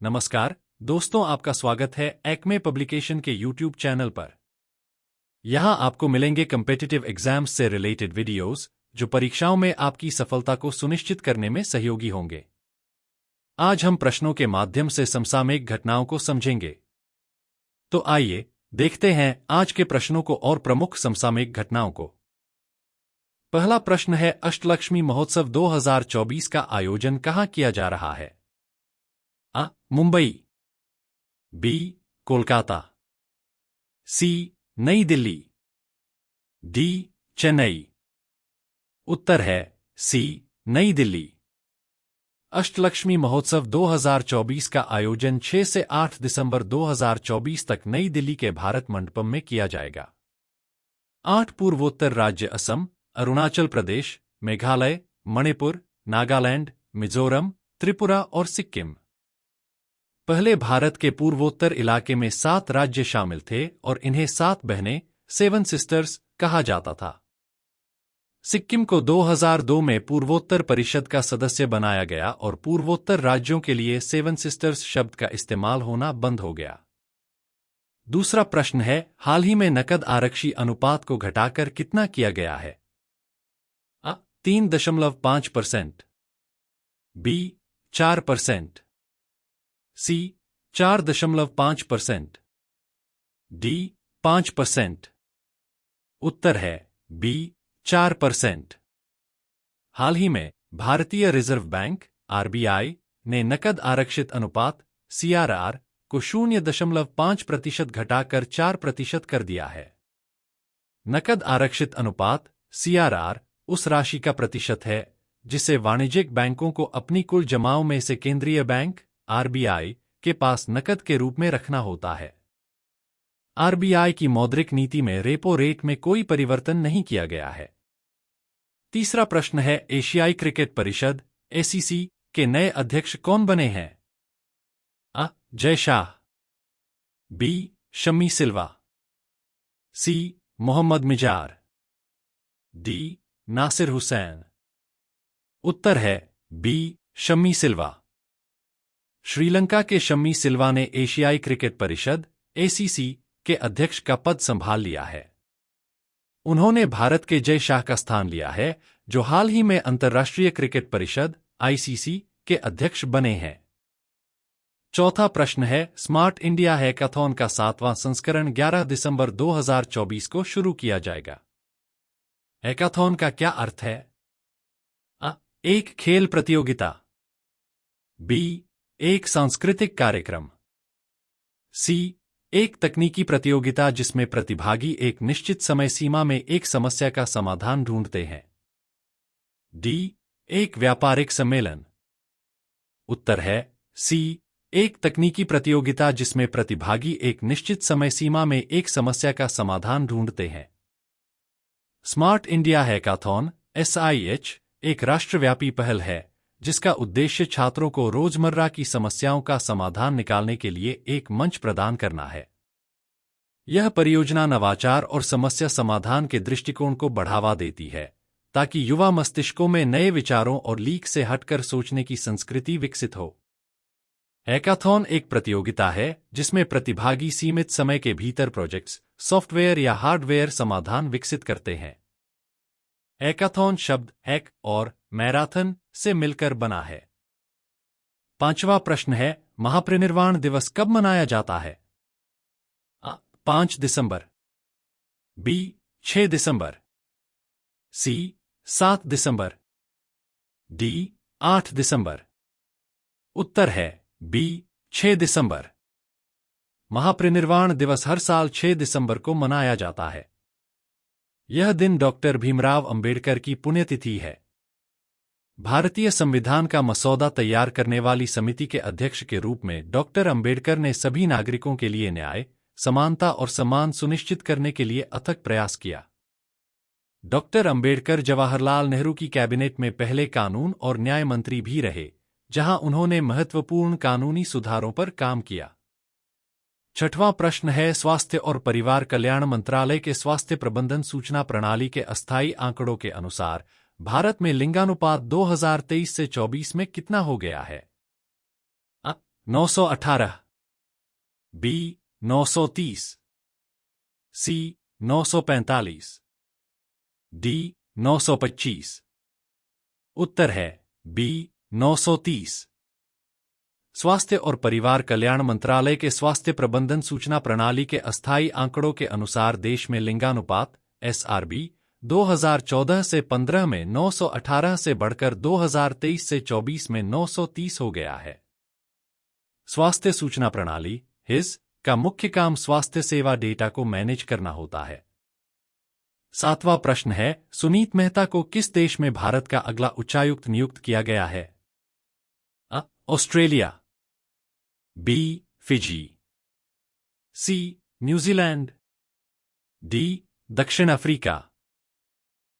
नमस्कार दोस्तों, आपका स्वागत है एक्मे पब्लिकेशन के यूट्यूब चैनल पर। यहां आपको मिलेंगे कम्पिटिटिव एग्जाम्स से रिलेटेड वीडियोस जो परीक्षाओं में आपकी सफलता को सुनिश्चित करने में सहयोगी होंगे। आज हम प्रश्नों के माध्यम से समसामयिक घटनाओं को समझेंगे। तो आइए देखते हैं आज के प्रश्नों को और प्रमुख समसामयिक घटनाओं को। पहला प्रश्न है, अष्टलक्ष्मी महोत्सव 2024 का आयोजन कहां किया जा रहा है? आ. मुंबई, बी. कोलकाता, सी. नई दिल्ली, डी. चेन्नई। उत्तर है सी. नई दिल्ली। अष्टलक्ष्मी महोत्सव 2024 का आयोजन 6 से 8 दिसंबर 2024 तक नई दिल्ली के भारत मंडपम में किया जाएगा। 8 पूर्वोत्तर राज्य असम, अरुणाचल प्रदेश, मेघालय, मणिपुर, नागालैंड, मिजोरम, त्रिपुरा और सिक्किम। पहले भारत के पूर्वोत्तर इलाके में 7 राज्य शामिल थे और इन्हें 7 बहनें, 7 सिस्टर्स कहा जाता था। सिक्किम को 2002 में पूर्वोत्तर परिषद का सदस्य बनाया गया और पूर्वोत्तर राज्यों के लिए 7 सिस्टर्स शब्द का इस्तेमाल होना बंद हो गया। दूसरा प्रश्न है, हाल ही में नकद आरक्षी अनुपात को घटाकर कितना किया गया है? आ. 3.5%, बी. 4%, सी. 4.5%, डी. 5%। उत्तर है बी. 4%। हाल ही में भारतीय रिजर्व बैंक (आरबीआई) ने नकद आरक्षित अनुपात (सीआरआर) को 0.5% घटाकर 4% कर दिया है। नकद आरक्षित अनुपात (सीआरआर) उस राशि का प्रतिशत है जिसे वाणिज्यिक बैंकों को अपनी कुल जमाओं में से केंद्रीय बैंक (आरबीआई) के पास नकद के रूप में रखना होता है। आरबीआई की मौद्रिक नीति में रेपो रेट में कोई परिवर्तन नहीं किया गया है। तीसरा प्रश्न है, एशियाई क्रिकेट परिषद (एसीसी) के नए अध्यक्ष कौन बने हैं? आ. जय शाह, बी. शम्मी सिल्वा, सी. मोहम्मद मिजार, डी. नासिर हुसैन। उत्तर है बी. शम्मी सिल्वा। श्रीलंका के शम्मी सिल्वा ने एशियाई क्रिकेट परिषद (एसीसी) के अध्यक्ष का पद संभाल लिया है। उन्होंने भारत के जय शाह का स्थान लिया है, जो हाल ही में अंतर्राष्ट्रीय क्रिकेट परिषद (आईसीसी) के अध्यक्ष बने हैं। चौथा प्रश्न है, स्मार्ट इंडिया हैकाथॉन का 7वां संस्करण 11 दिसंबर 2024 को शुरू किया जाएगा। हैकाथॉन का क्या अर्थ है? आ. एक खेल प्रतियोगिता, बी. एक सांस्कृतिक कार्यक्रम, सी. एक तकनीकी प्रतियोगिता जिसमें प्रतिभागी एक निश्चित समय सीमा में एक समस्या का समाधान ढूंढते हैं, डी. एक व्यापारिक सम्मेलन। उत्तर है सी. एक तकनीकी प्रतियोगिता जिसमें प्रतिभागी एक निश्चित समय सीमा में एक समस्या का समाधान ढूंढते हैं। स्मार्ट इंडिया हैकाथॉन (SIH) एक राष्ट्रव्यापी पहल है जिसका उद्देश्य छात्रों को रोजमर्रा की समस्याओं का समाधान निकालने के लिए एक मंच प्रदान करना है। यह परियोजना नवाचार और समस्या समाधान के दृष्टिकोण को बढ़ावा देती है ताकि युवा मस्तिष्कों में नए विचारों और लीक से हटकर सोचने की संस्कृति विकसित हो। हैकाथॉन एक प्रतियोगिता है जिसमें प्रतिभागी सीमित समय के भीतर प्रोजेक्ट्स, सॉफ्टवेयर या हार्डवेयर समाधान विकसित करते हैं। हैकाथॉन शब्द हैक और मैराथन से मिलकर बना है। पांचवा प्रश्न है, महापरिनिर्वाण दिवस कब मनाया जाता है? आ. 5 दिसंबर, बी. 6 दिसंबर, सी. 7 दिसंबर, डी. 8 दिसंबर। उत्तर है बी. 6 दिसंबर। महापरिनिर्वाण दिवस हर साल 6 दिसंबर को मनाया जाता है। यह दिन डॉक्टर भीमराव अंबेडकर की पुण्यतिथि है। भारतीय संविधान का मसौदा तैयार करने वाली समिति के अध्यक्ष के रूप में डॉक्टर अंबेडकर ने सभी नागरिकों के लिए न्याय, समानता और सम्मान सुनिश्चित करने के लिए अथक प्रयास किया। डॉक्टर अंबेडकर जवाहरलाल नेहरू की कैबिनेट में पहले कानून और न्याय मंत्री भी रहे, जहां उन्होंने महत्वपूर्ण कानूनी सुधारों पर काम किया। छठवां प्रश्न है, स्वास्थ्य और परिवार कल्याण मंत्रालय के स्वास्थ्य प्रबंधन सूचना प्रणाली के अस्थायी आंकड़ों के अनुसार भारत में लिंगानुपात 2023 से 24 में कितना हो गया है? 918, बी 930, सी 945, डी 925। उत्तर है बी 930। स्वास्थ्य और परिवार कल्याण मंत्रालय के स्वास्थ्य प्रबंधन सूचना प्रणाली के अस्थायी आंकड़ों के अनुसार देश में लिंगानुपात SRB 2014 से 15 में 918 से बढ़कर 2023 से 24 में 930 हो गया है। स्वास्थ्य सूचना प्रणाली HIS का मुख्य काम स्वास्थ्य सेवा डेटा को मैनेज करना होता है। 7वां प्रश्न है, सुनीत मेहता को किस देश में भारत का अगला उच्चायुक्त नियुक्त किया गया है? अ. Australia, B. Fiji, C. New Zealand, D. दक्षिण अफ्रीका।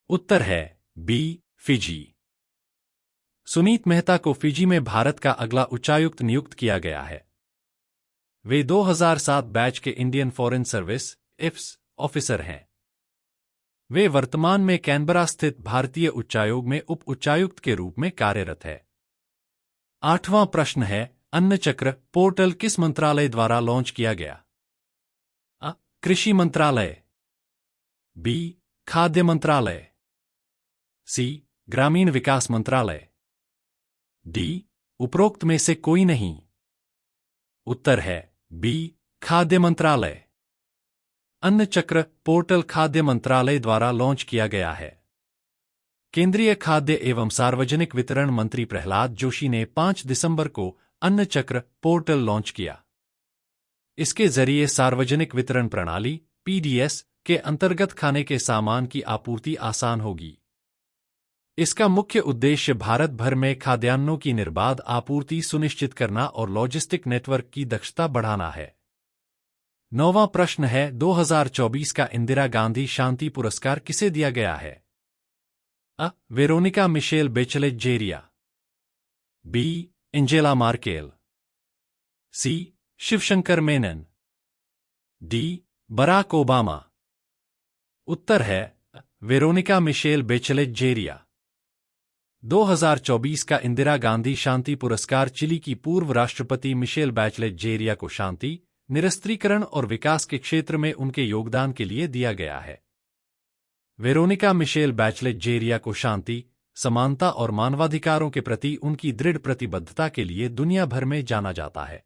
उत्तर है बी. फिजी। सुनीत मेहता को फिजी में भारत का अगला उच्चायुक्त नियुक्त किया गया है। वे 2007 बैच के Indian foreign service IFS officer हैं। वे वर्तमान में कैनबरा स्थित भारतीय उच्चायोग में उप उच्चायुक्त के रूप में कार्यरत है। 8वां प्रश्न है, अन्न चक्र पोर्टल किस मंत्रालय द्वारा लॉन्च किया गया? अ. कृषि मंत्रालय, बी. खाद्य मंत्रालय, सी. ग्रामीण विकास मंत्रालय, डी. उपरोक्त में से कोई नहीं। उत्तर है बी. खाद्य मंत्रालय। अन्न चक्र पोर्टल खाद्य मंत्रालय द्वारा लॉन्च किया गया है। केंद्रीय खाद्य एवं सार्वजनिक वितरण मंत्री प्रहलाद जोशी ने 5 दिसंबर को अन्न चक्र पोर्टल लॉन्च किया। इसके जरिए सार्वजनिक वितरण प्रणाली PDS के अंतर्गत खाने के सामान की आपूर्ति आसान होगी। इसका मुख्य उद्देश्य भारत भर में खाद्यान्नों की निर्बाध आपूर्ति सुनिश्चित करना और लॉजिस्टिक नेटवर्क की दक्षता बढ़ाना है। 9वां प्रश्न है, 2024 का इंदिरा गांधी शांति पुरस्कार किसे दिया गया है? अ. Veronica Michelle Bachelet Jeria, B. Angela Merkel, C. Shivshankar Menon, D. Barack Obama. उत्तर है वेरोनिका मिशेल बेचलेट जेरिया। 2024 का इंदिरा गांधी शांति पुरस्कार चिली की पूर्व राष्ट्रपति मिशेल बैचलेट जेरिया को शांति, निरस्त्रीकरण और विकास के क्षेत्र में उनके योगदान के लिए दिया गया है। वेरोनिका मिशेल बैचलेट जेरिया को शांति, समानता और मानवाधिकारों के प्रति उनकी दृढ़ प्रतिबद्धता के लिए दुनिया भर में जाना जाता है।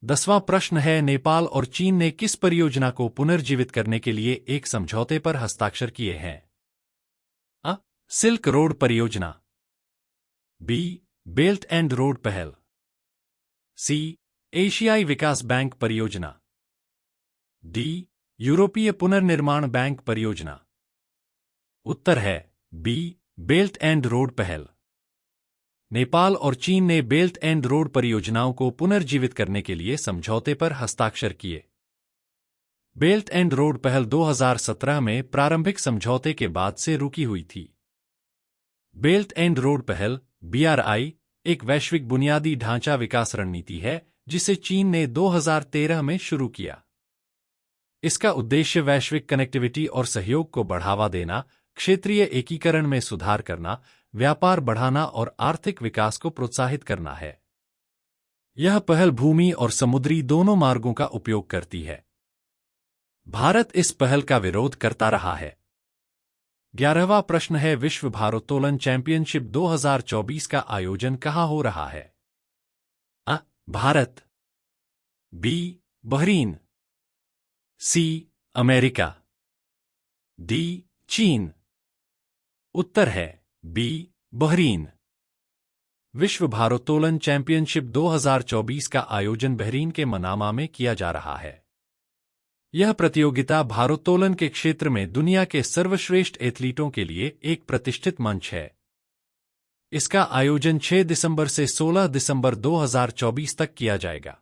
10वां प्रश्न है, नेपाल और चीन ने किस परियोजना को पुनर्जीवित करने के लिए एक समझौते पर हस्ताक्षर किए हैं? अ. सिल्क रोड परियोजना, बी. बेल्ट एंड रोड पहल, सी. एशियाई विकास बैंक परियोजना, डी. यूरोपीय पुनर्निर्माण बैंक परियोजना। उत्तर है बी. बेल्ट एंड रोड पहल। नेपाल और चीन ने बेल्ट एंड रोड परियोजनाओं को पुनर्जीवित करने के लिए समझौते पर हस्ताक्षर किए। बेल्ट एंड रोड पहल 2017 में प्रारंभिक समझौते के बाद से रुकी हुई थी। बेल्ट एंड रोड पहल BRI एक वैश्विक बुनियादी ढांचा विकास रणनीति है जिसे चीन ने 2013 में शुरू किया। इसका उद्देश्य वैश्विक कनेक्टिविटी और सहयोग को बढ़ावा देना, क्षेत्रीय एकीकरण में सुधार करना, व्यापार बढ़ाना और आर्थिक विकास को प्रोत्साहित करना है। यह पहल भूमि और समुद्री दोनों मार्गों का उपयोग करती है। भारत इस पहल का विरोध करता रहा है। 11वां प्रश्न है, विश्व भारोत्तोलन चैंपियनशिप 2024 का आयोजन कहाँ हो रहा है? अ. Bharat, B. Bahrain, C. America, D. चीन। उत्तर है बी. बहरीन। विश्व भारोत्तोलन चैंपियनशिप 2024 का आयोजन बहरीन के मनामा में किया जा रहा है। यह प्रतियोगिता भारोत्तोलन के क्षेत्र में दुनिया के सर्वश्रेष्ठ एथलीटों के लिए एक प्रतिष्ठित मंच है। इसका आयोजन 6 दिसंबर से 16 दिसंबर 2024 तक किया जाएगा।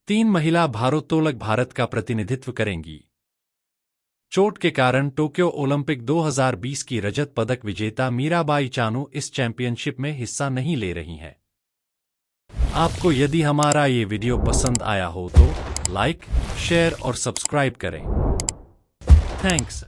3 महिला भारोत्तोलक भारत का प्रतिनिधित्व करेंगी। चोट के कारण टोक्यो ओलंपिक 2020 की रजत पदक विजेता मीराबाई चानू इस चैंपियनशिप में हिस्सा नहीं ले रही हैं। आपको यदि हमारा ये वीडियो पसंद आया हो तो लाइक, शेयर और सब्सक्राइब करें। थैंक्स।